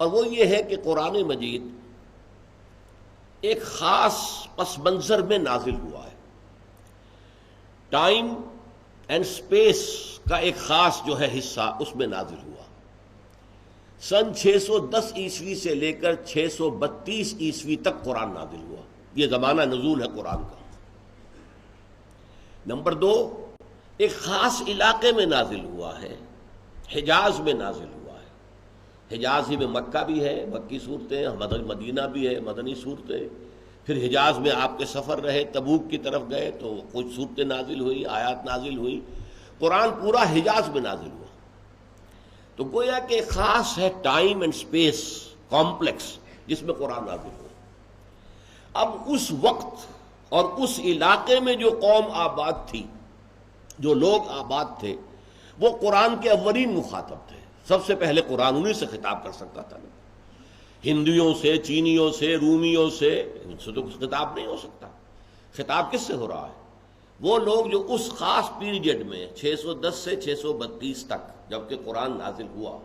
اور وہ یہ ہے کہ قرآن مجید ایک خاص پس منظر میں نازل ہوا ہے. ٹائم اینڈ سپیس کا ایک خاص جو ہے حصہ اس میں نازل ہوا. سن 610 عیسوی سے لے کر 632 عیسوی تک قرآن نازل ہوا. یہ زمانہ نزول ہے قرآن کا. نمبر 2، ایک خاص علاقے میں نازل ہوا ہے، حجاز میں نازل ہوا ہے. حجاز ہی میں مکہ بھی ہے، مکی صورتیں، مدینہ بھی ہے، مدنی صورتیں. پھر حجاز میں آپ کے سفر رہے، تبوک کی طرف گئے تو کچھ صورتیں نازل ہوئی، آیات نازل ہوئی. قرآن پورا حجاز میں نازل ہوا. تو گویا کہ خاص ہے ٹائم اینڈ سپیس کمپلیکس جس میں قرآن نازل ہوا. اب اس وقت اور اس علاقے میں جو قوم آباد تھی، جو لوگ آباد تھے، وہ قرآن کے اولین مخاطب تھے. سب سے پہلے قرآن انہیں سے خطاب کر سکتا تھا نا. ہندوؤں سے، چینیوں سے، رومیوں سے ان سے تو خطاب نہیں ہو سکتا. خطاب کس سے ہو رہا ہے؟ وہ لوگ جو اس خاص پیریڈ میں 610 سے 632 تک جبکہ قرآن نازل ہوا،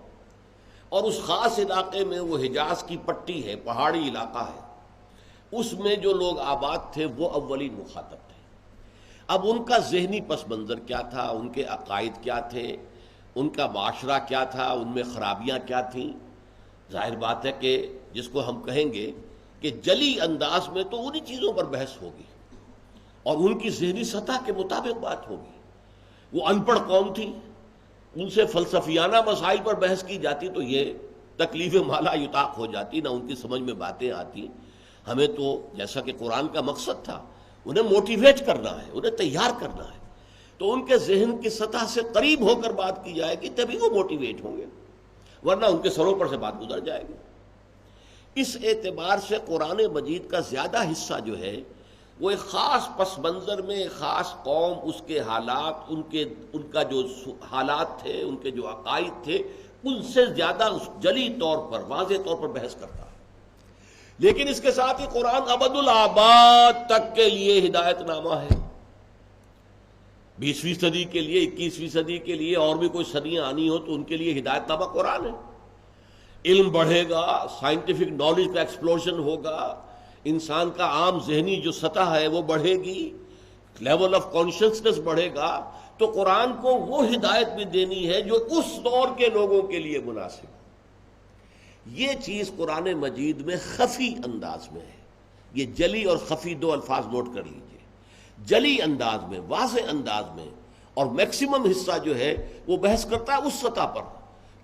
اور اس خاص علاقے میں وہ حجاز کی پٹی ہے، پہاڑی علاقہ ہے، اس میں جو لوگ آباد تھے وہ اولین مخاطب تھے. اب ان کا ذہنی پس منظر کیا تھا، ان کے عقائد کیا تھے، ان کا معاشرہ کیا تھا، ان میں خرابیاں کیا تھیں. ظاہر بات ہے کہ جس کو ہم کہیں گے کہ جلی انداز میں تو انہی چیزوں پر بحث ہوگی اور ان کی ذہنی سطح کے مطابق بات ہوگی. وہ ان پڑھ قوم تھی، ان سے فلسفیانہ مسائل پر بحث کی جاتی تو یہ تکلیف مالا یطاق ہو جاتی، نہ ان کی سمجھ میں باتیں آتی. ہمیں تو جیسا کہ قرآن کا مقصد تھا انہیں موٹیویٹ کرنا ہے، انہیں تیار کرنا ہے، تو ان کے ذہن کی سطح سے قریب ہو کر بات کی جائے گی تبھی وہ موٹیویٹ ہوں گے، ورنہ ان کے سروں پر سے بات گزر جائے گی. اس اعتبار سے قرآن مجید کا زیادہ حصہ جو ہے وہ ایک خاص پس منظر میں ایک خاص قوم، اس کے حالات، ان کا جو حالات تھے، ان کے جو عقائد تھے، ان سے زیادہ جلی طور پر، واضح طور پر بحث کرتا ہے. لیکن اس کے ساتھ ہی قرآن ابد الآباد تک کے لیے ہدایت نامہ ہے. 20ویں صدی کے لیے، 21ویں صدی کے لیے، اور بھی کوئی صدیاں آنی ہو تو ان کے لیے ہدایت نامہ قرآن ہے. علم بڑھے گا، سائنٹیفک نالج کا ایکسپلوژن ہوگا، انسان کا عام ذہنی جو سطح ہے وہ بڑھے گی، لیول آف کانشیسنس بڑھے گا، تو قرآن کو وہ ہدایت بھی دینی ہے جو اس دور کے لوگوں کے لیے مناسب. یہ چیز قرآن مجید میں خفی انداز میں ہے. یہ جلی اور خفی دو الفاظ نوٹ کر لیجئے. جلی انداز میں، واضح انداز میں، اور میکسیمم حصہ جو ہے وہ بحث کرتا ہے اس سطح پر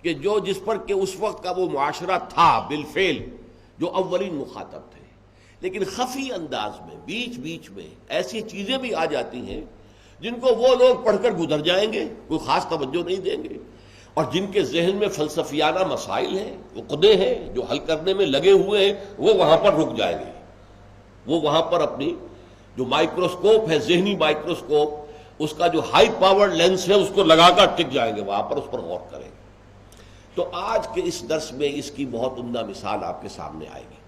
کہ جس پر کہ اس وقت کا وہ معاشرہ تھا بالفعل، جو اولین مخاطب تھے. لیکن خفی انداز میں بیچ بیچ میں ایسی چیزیں بھی آ جاتی ہیں جن کو وہ لوگ پڑھ کر گزر جائیں گے، کوئی خاص توجہ نہیں دیں گے، اور جن کے ذہن میں فلسفیانہ مسائل ہیں، عقدے ہیں جو حل کرنے میں لگے ہوئے ہیں، وہ وہاں پر رک جائیں گے. وہ وہاں پر اپنی جو مائکروسکوپ ہے، ذہنی مائکروسکوپ، اس کا جو ہائی پاور لینس ہے اس کو لگا کر ٹک جائیں گے، وہاں پر اس پر غور کریں گے. تو آج کے اس درس میں اس کی بہت عمدہ مثال آپ کے سامنے آئے گی.